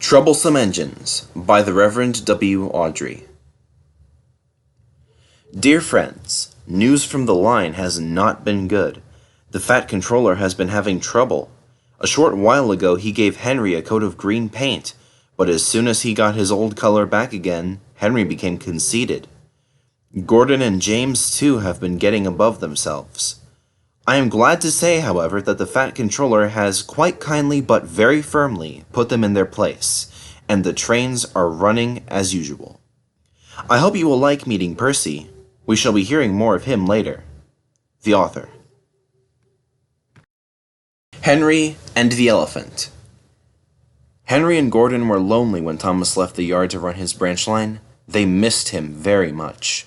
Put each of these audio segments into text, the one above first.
Troublesome Engines by the Reverend W. Audrey. Dear friends, news from the line has not been good. The Fat Controller has been having trouble. A short while ago he gave Henry a coat of green paint, but as soon as he got his old color back again, Henry became conceited. Gordon and James too have been getting above themselves. I am glad to say, however, that the Fat Controller has quite kindly but very firmly put them in their place, and the trains are running as usual. I hope you will like meeting Percy. We shall be hearing more of him later. The author. Henry and the Elephant. Henry and Gordon were lonely when Thomas left the yard to run his branch line. They missed him very much.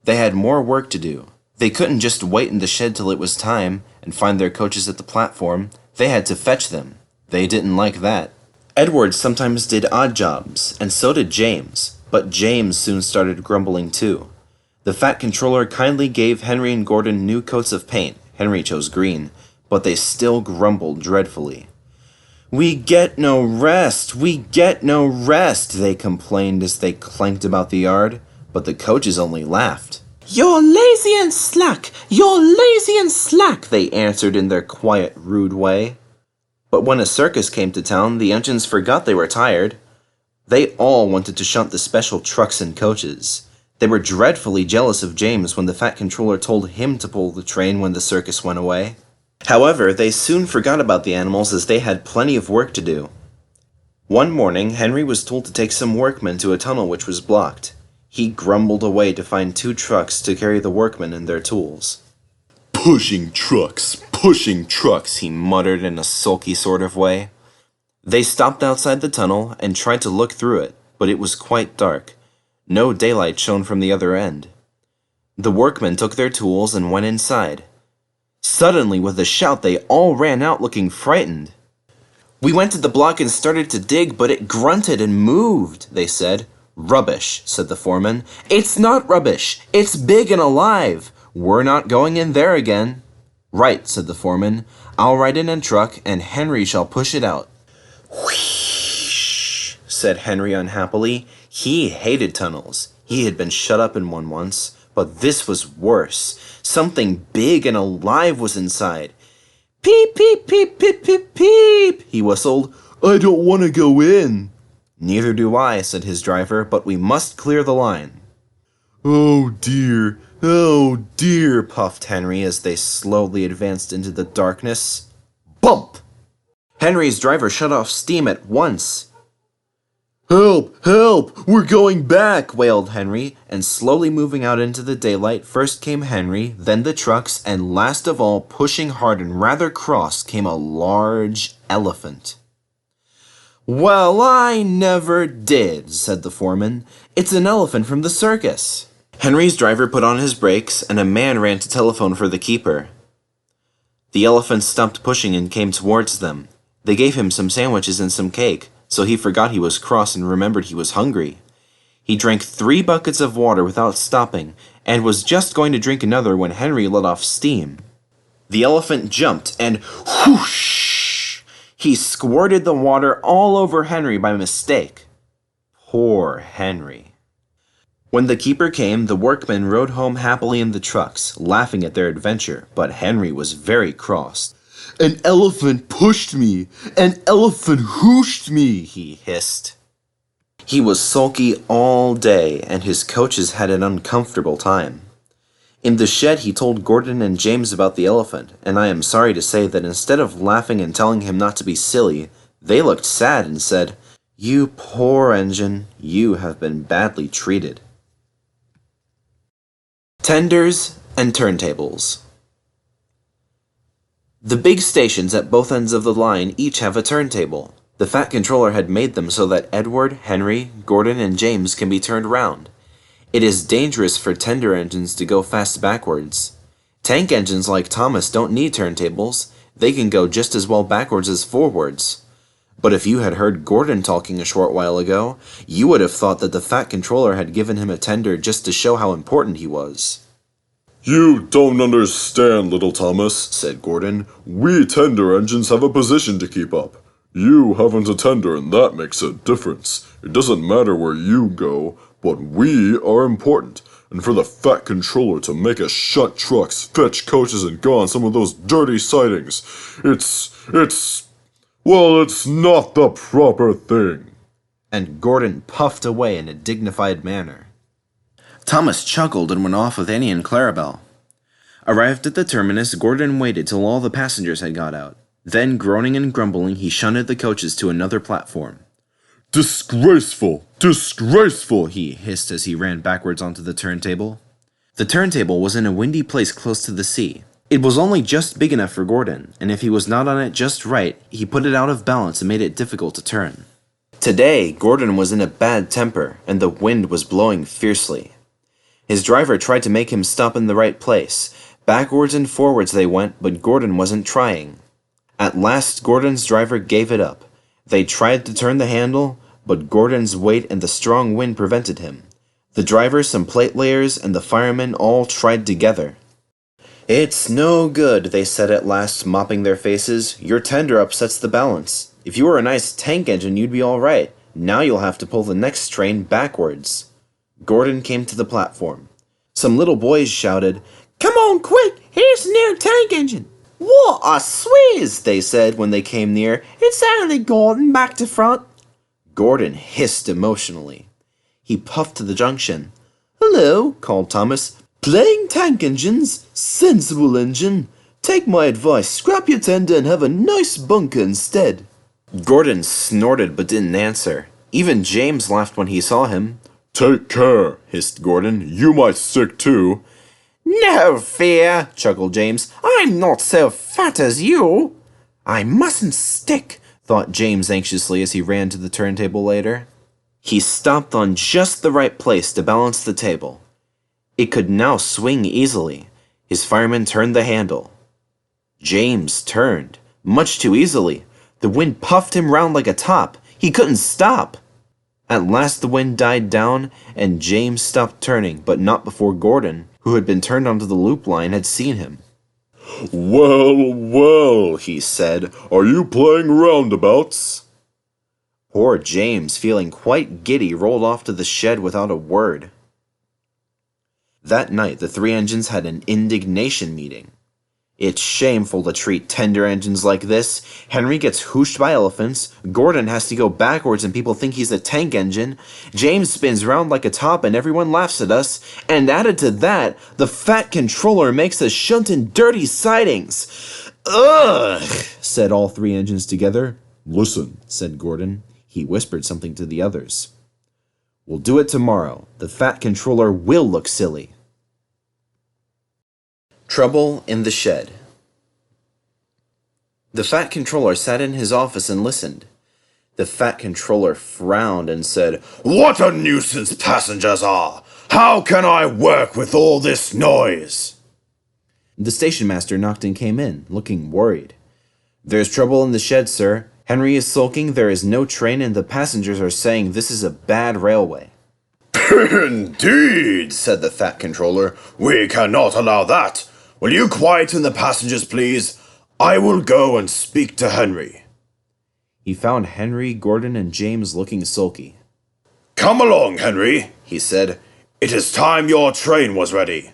They had more work to do. They couldn't just wait in the shed till it was time and find their coaches at the platform. They had to fetch them. They didn't like that. Edward sometimes did odd jobs, and so did James, but James soon started grumbling too. The Fat Controller kindly gave Henry and Gordon new coats of paint. Henry chose green, but they still grumbled dreadfully. "We get no rest, we get no rest," they complained as they clanked about the yard, but the coaches only laughed. "You're lazy and slack! You're lazy and slack!" they answered in their quiet, rude way. But when a circus came to town, the engines forgot they were tired. They all wanted to shunt the special trucks and coaches. They were dreadfully jealous of James when the Fat Controller told him to pull the train when the circus went away. However, they soon forgot about the animals as they had plenty of work to do. One morning, Henry was told to take some workmen to a tunnel which was blocked. He grumbled away to find 2 trucks to carry the workmen and their tools. pushing trucks, he muttered in a sulky sort of way. They stopped outside the tunnel and tried to look through it, but it was quite dark. No daylight shone from the other end. The workmen took their tools and went inside. Suddenly, with a shout, they all ran out looking frightened. "We went to the block and started to dig, but it grunted and moved," they said. "Rubbish," said the foreman. "It's not rubbish. It's big and alive. We're not going in there again." "Right," said the foreman. "I'll ride in a truck, and Henry shall push it out." "Wheesh," said Henry unhappily. He hated tunnels. He had been shut up in one once, but this was worse. Something big and alive was inside. "Peep, peep, peep, peep, peep, peep," he whistled. "I don't want to go in." "Neither do I," said his driver, "but we must clear the line." Oh dear, puffed Henry as they slowly advanced into the darkness. Bump! Henry's driver shut off steam at once. "Help! Help! We're going back!" wailed Henry, and slowly moving out into the daylight, first came Henry, then the trucks, and last of all, pushing hard and rather cross, came a large elephant. "Well, I never did," said the foreman. "It's an elephant from the circus." Henry's driver put on his brakes, and a man ran to telephone for the keeper. The elephant stopped pushing and came towards them. They gave him some sandwiches and some cake, so he forgot he was cross and remembered he was hungry. He drank 3 buckets of water without stopping, and was just going to drink another when Henry let off steam. The elephant jumped, and whoosh! He squirted the water all over Henry by mistake. Poor Henry. When the keeper came, the workmen rode home happily in the trucks, laughing at their adventure, but Henry was very cross. "An elephant pushed me! An elephant whooshed me!" he hissed. He was sulky all day, and his coaches had an uncomfortable time. In the shed, he told Gordon and James about the elephant, and I am sorry to say that instead of laughing and telling him not to be silly, they looked sad and said, "You poor engine, you have been badly treated." Tenders and turntables. The big stations at both ends of the line each have a turntable. The Fat Controller had made them so that Edward, Henry, Gordon, and James can be turned round. It is dangerous for tender engines to go fast backwards. Tank engines like Thomas don't need turntables. They can go just as well backwards as forwards. But if you had heard Gordon talking a short while ago, you would have thought that the Fat Controller had given him a tender just to show how important he was. "You don't understand, little Thomas," said Gordon. "We tender engines have a position to keep up. You haven't a tender and that makes a difference. It doesn't matter where you go, but we are important. And for the Fat Controller to make us shunt trucks, fetch coaches, and go on some of those dirty sightings, well, it's not the proper thing. And Gordon puffed away in a dignified manner. Thomas chuckled and went off with Annie and Clarabelle. Arrived at the terminus, Gordon waited till all the passengers had got out. Then, groaning and grumbling, he shunted the coaches to another platform. Disgraceful! Disgraceful! He hissed as he ran backwards onto the turntable. The turntable was in a windy place close to the sea. It was only just big enough for Gordon, and if he was not on it just right, he put it out of balance and made it difficult to turn. Today, Gordon was in a bad temper, and the wind was blowing fiercely. His driver tried to make him stop in the right place. Backwards and forwards they went, but Gordon wasn't trying. At last, Gordon's driver gave it up. They tried to turn the handle, but Gordon's weight and the strong wind prevented him. The driver, some plate layers, and the firemen all tried together. "It's no good," they said at last, mopping their faces. "Your tender upsets the balance. If you were a nice tank engine, you'd be all right. Now you'll have to pull the next train backwards." Gordon came to the platform. Some little boys shouted, "Come on, quick! Here's the new tank engine!" "What a swizz!" they said when they came near. "It's only Gordon back to front." Gordon hissed emotionally. He puffed to the junction. "Hello," called Thomas. "Playing tank engines? Sensible engine. Take my advice, scrap your tender and have a nice bunker instead." Gordon snorted but didn't answer. Even James laughed when he saw him. Take care, hissed Gordon. You might stick too. "No fear," chuckled James. "I'm not so fat as you." "I mustn't stick," thought James anxiously as he ran to the turntable later. He stopped on just the right place to balance the table. It could now swing easily. His fireman turned the handle. James turned, much too easily. The wind puffed him round like a top. He couldn't stop. At last the wind died down, and James stopped turning, but not before Gordon, who had been turned onto the loop line, had seen him. Well, well, he said, are you playing roundabouts? Poor James, feeling quite giddy, rolled off to the shed without a word. That night the three engines had an indignation meeting. It's shameful to treat tender engines like this. Henry gets hooshed by elephants, Gordon has to go backwards and people think he's a tank engine, James spins round like a top and everyone laughs at us, and added to that, the fat controller makes us shunt in dirty sidings. Ugh, said all three engines together. Listen, said Gordon. He whispered something to the others. We'll do it tomorrow. The fat controller will look silly. Trouble in the shed. The fat controller sat in his office and listened. The fat controller frowned and said, What a nuisance passengers are! How can I work with all this noise? The station master knocked and came in, looking worried. There's trouble in the shed, sir. Henry is sulking, there is no train, and the passengers are saying this is a bad railway. Indeed, said the fat controller. We cannot allow that. Will you quieten the passengers, please? I will go and speak to Henry. He found Henry, Gordon, and James looking sulky. Come along, Henry, he said. It is time your train was ready.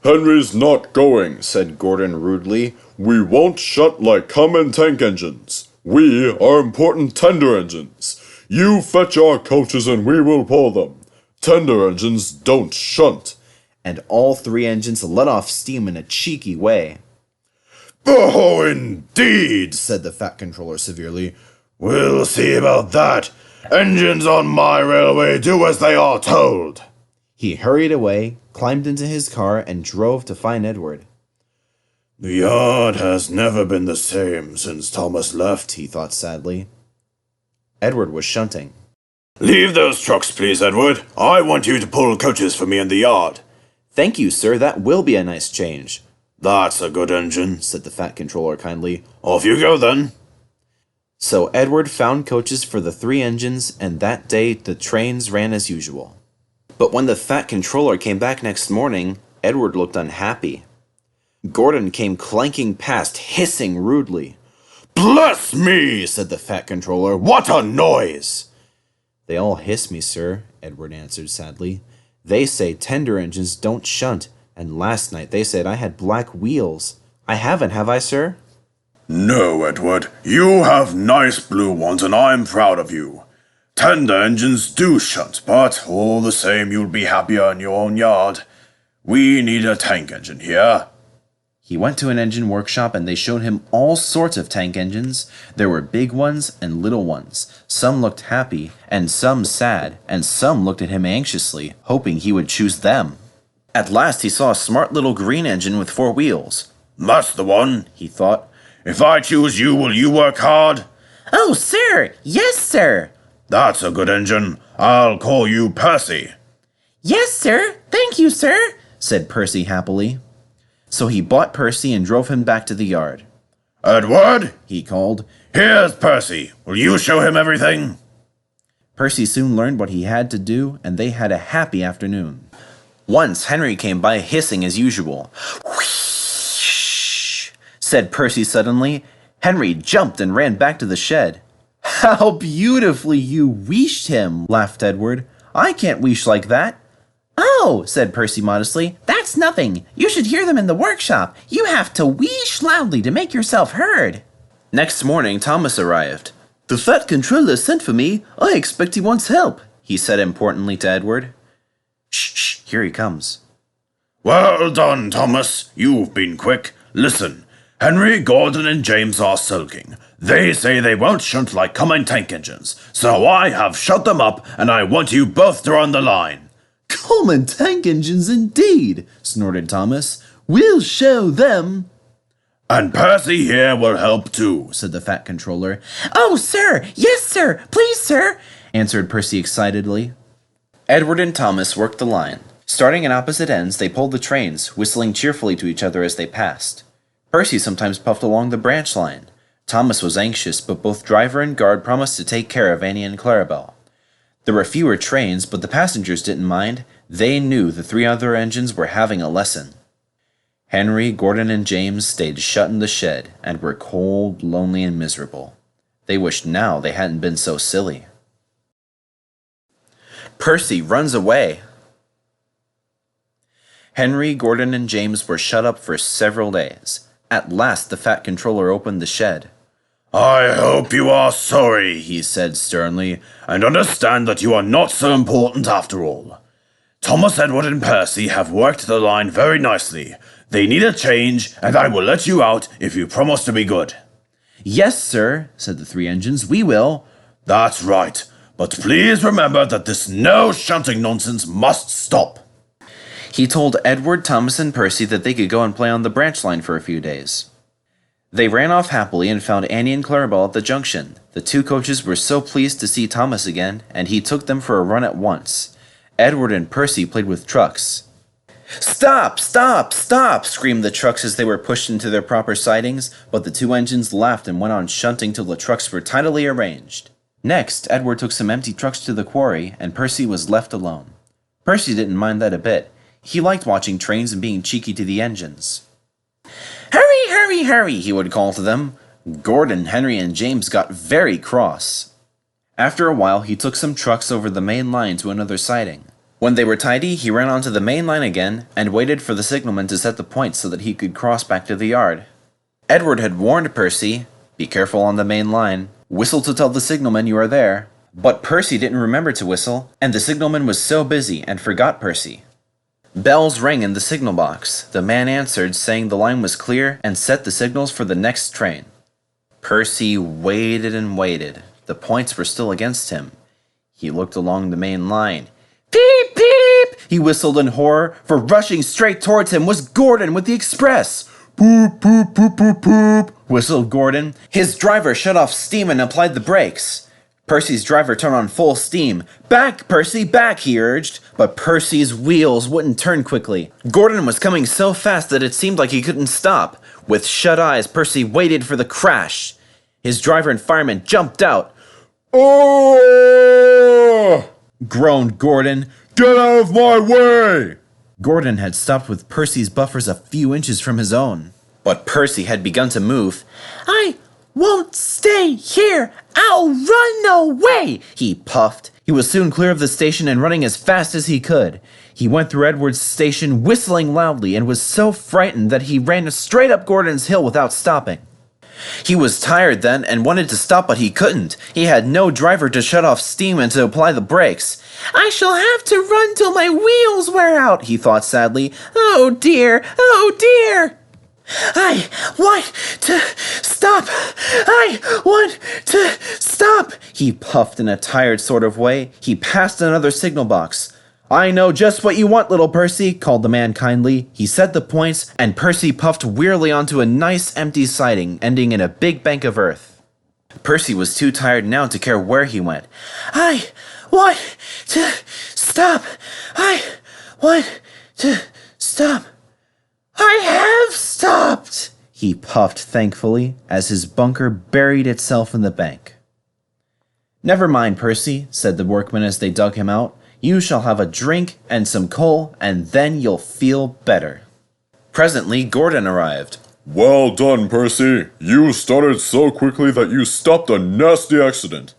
Henry's not going, said Gordon rudely. We won't shunt like common tank engines. We are important tender engines. You fetch our coaches and we will pull them. Tender engines don't shunt. And all three engines let off steam in a cheeky way. Oh, indeed, said the fat controller severely. We'll see about that. Engines on my railway do as they are told. He hurried away, climbed into his car, and drove to find Edward. The yard has never been the same since Thomas left, he thought sadly. Edward was shunting. Leave those trucks, please, Edward. I want you to pull coaches for me in the yard. Thank you, sir. That will be a nice change. That's a good engine, said the fat controller kindly. Off you go, then. So Edward found coaches for the three engines, and that day the trains ran as usual. But when the fat controller came back next morning, Edward looked unhappy. Gordon came clanking past, hissing rudely. Bless me, said the Fat Controller. What a noise! They all hiss me, sir, Edward answered sadly. They say tender engines don't shunt, and last night they said I had black wheels. I haven't, have I, sir? No, Edward. You have nice blue ones, and I'm proud of you. Tender engines do shunt, but all the same you'll be happier in your own yard. We need a tank engine here. He went to an engine workshop and they showed him all sorts of tank engines. There were big ones and little ones. Some looked happy and some sad, and some looked at him anxiously, hoping he would choose them. At last he saw a smart little green engine with 4 wheels. That's the one, he thought. If I choose you, will you work hard? Oh, sir! Yes, sir! That's a good engine. I'll call you Percy. Yes, sir! Thank you, sir! Said Percy happily. So he bought Percy and drove him back to the yard. Edward, he called. Here's Percy. Will you show him everything? Percy soon learned what he had to do, and they had a happy afternoon. Once Henry came by hissing as usual. Whoosh! Said Percy suddenly. Henry jumped and ran back to the shed. How beautifully you wheeshed him, laughed Edward. I can't wheesh like that. Oh, said Percy modestly, that's nothing. You should hear them in the workshop. You have to wheesh loudly to make yourself heard. Next morning, Thomas arrived. The Fat Controller sent for me. I expect he wants help, he said importantly to Edward. Shh, here he comes. Well done, Thomas. You've been quick. Listen, Henry, Gordon, and James are sulking. They say they won't shunt like common tank engines, so I have shut them up, and I want you both to run the line. Common tank engines indeed, snorted Thomas. We'll show them. And Percy here will help too, said the Fat Controller. Oh, sir! Yes, sir! Please, sir! Answered Percy excitedly. Edward and Thomas worked the line. Starting at opposite ends, they pulled the trains, whistling cheerfully to each other as they passed. Percy sometimes puffed along the branch line. Thomas was anxious, but both driver and guard promised to take care of Annie and Clarabelle. There were fewer trains, but the passengers didn't mind. They knew the 3 other engines were having a lesson. Henry, Gordon, and James stayed shut in the shed and were cold, lonely, and miserable. They wished now they hadn't been so silly. Percy runs away. Henry, Gordon, and James were shut up for several days. At last the Fat Controller opened the shed. I hope you are sorry, he said sternly, and understand that you are not so important after all. Thomas, Edward, and Percy have worked the line very nicely. They need a change, and I will let you out if you promise to be good. Yes, sir, said the 3 engines, we will. That's right, but please remember that this no shunting nonsense must stop. He told Edward, Thomas, and Percy that they could go and play on the branch line for a few days. They ran off happily and found Annie and Clarabelle at the junction. The 2 coaches were so pleased to see Thomas again, and he took them for a run at once. Edward and Percy played with trucks. Stop! Stop! Stop! Screamed the trucks as they were pushed into their proper sidings, but the 2 engines laughed and went on shunting till the trucks were tidily arranged. Next, Edward took some empty trucks to the quarry, and Percy was left alone. Percy didn't mind that a bit. He liked watching trains and being cheeky to the engines. Hurry, hurry, hurry, he would call to them. Gordon, Henry, and James got very cross. After a while, he took some trucks over the main line to another siding. When they were tidy, he ran onto the main line again and waited for the signalman to set the points so that he could cross back to the yard. Edward had warned Percy, be careful on the main line, whistle to tell the signalman you are there. But Percy didn't remember to whistle, and the signalman was so busy and forgot Percy. Bells rang in the signal box. The man answered, saying the line was clear, and set the signals for the next train. Percy waited and waited. The points were still against him. He looked along the main line. Beep, beep! He whistled in horror, for rushing straight towards him was Gordon with the express. Boop, boop, boop, boop, boop, whistled Gordon. His driver shut off steam and applied the brakes. Percy's driver turned on full steam. Back, Percy, back, he urged. But Percy's wheels wouldn't turn quickly. Gordon was coming so fast that it seemed like he couldn't stop. With shut eyes, Percy waited for the crash. His driver and fireman jumped out. Oh! Groaned Gordon. Get out of my way! Gordon had stopped with Percy's buffers a few inches from his own. But Percy had begun to move. won't stay here. I'll run away, he puffed. He was soon clear of the station and running as fast as he could. He went through Edward's station whistling loudly and was so frightened that he ran straight up Gordon's Hill without stopping. He was tired then and wanted to stop, but he couldn't. He had no driver to shut off steam and to apply the brakes. I shall have to run till my wheels wear out, he thought sadly. Oh dear, oh dear. I want to stop. I want to stop. He puffed in a tired sort of way. He passed another signal box. I know just what you want, little Percy, called the man kindly. He said the points, and Percy puffed wearily onto a nice empty siding, ending in a big bank of earth. Percy was too tired now to care where he went. I want to stop. I want to stop. I have stopped, he puffed thankfully, as his bunker buried itself in the bank. Never mind, Percy, said the workmen as they dug him out. You shall have a drink and some coal, and then you'll feel better. Presently, Gordon arrived. Well done, Percy. You started so quickly that you stopped a nasty accident.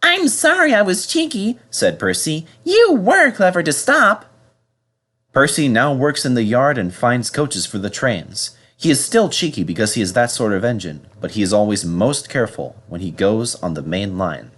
I'm sorry I was cheeky, said Percy. You were clever to stop. Percy now works in the yard and finds coaches for the trains. He is still cheeky because he is that sort of engine, but he is always most careful when he goes on the main line.